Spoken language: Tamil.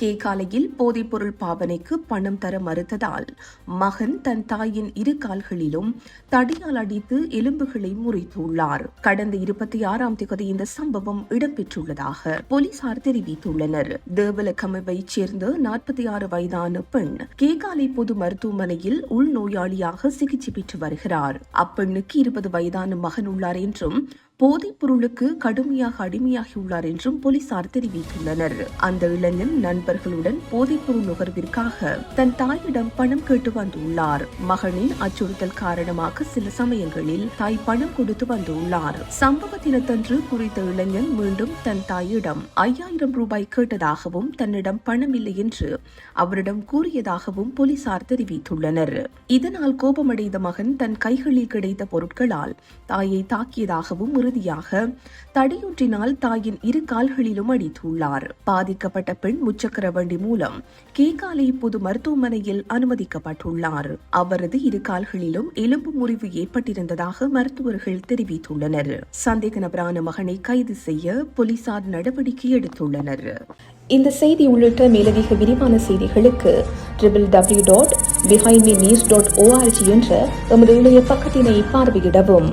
கேகாலையில் போதைப்பொருள் பாவனைக்கு பணம் தர மறுத்ததால் மகன் தன் தாயின் இரு கால்களிலும் தடியால் அடித்து எலும்புகளை முறித்துள்ளார். கடந்த 26ஆம் தேதி இந்த சம்பவம் இடம்பெற்றுள்ளதாக போலீசார் தெரிவித்துள்ளனர். தேவலகமவைச் சேர்ந்த 46 வயதான பெண் கேகாலை பொது மருத்துவமனையில் உள்நோயாளியாக சிகிச்சை பெற்று வருகிறார். அப்பெண்ணுக்கு 20 வயதான மகன் உள்ளார் என்றும் போதைப் பொருளுக்கு கடுமையாக அடிமையாகியுள்ளார் என்றும் போலீசார் தெரிவித்துள்ளனர். அந்த இளைஞன் நண்பர்களுடன் போதைப்பொருள் நுகர்விற்காக தன் தாயிடம் பணம் கேட்டு வந்துள்ளார். மகனின் அச்சுறுத்தல் காரணமாக சில சமயங்களில் தாய் பணம் கொடுத்து வந்துள்ளார். சம்பவ தினத்தன்று குறித்த இளைஞன் மீண்டும் தன் தாயிடம் 5000 ரூபாய் கேட்டதாகவும் தன்னிடம் பணம் இல்லை என்று அவரிடம் கூறியதாகவும் போலீசார் தெரிவித்துள்ளனர். இதனால் கோபமடைந்த மகன் தன் கைகளில் கிடைத்த பொருட்களால் தாயை தாக்கியதாகவும் இறுதியாக தடியொன்றினால் தாயின் இரு கால்களிலும் அடித்துள்ளார். பாதிக்கப்பட்ட பெண் முச்சக்கர வண்டி மூலம் கேகாலை பொது மருத்துவமனையில் அனுமதிக்கப்பட்டுள்ளார். அவரது இரு கால்களிலும் எலும்பு முறிவு ஏற்பட்டிருந்ததாக மருத்துவர்கள் தெரிவித்துள்ளனர். சந்தேக நபரான மகனை கைது செய்ய போலீசார் நடவடிக்கை எடுத்துள்ளனர். இந்த செய்தி உள்ளிட்ட மேலதிக விரிவான செய்திகளுக்கு www.behindmenews.org என்ற எமது இணைய பக்கத்தினை பார்வையிடவும்.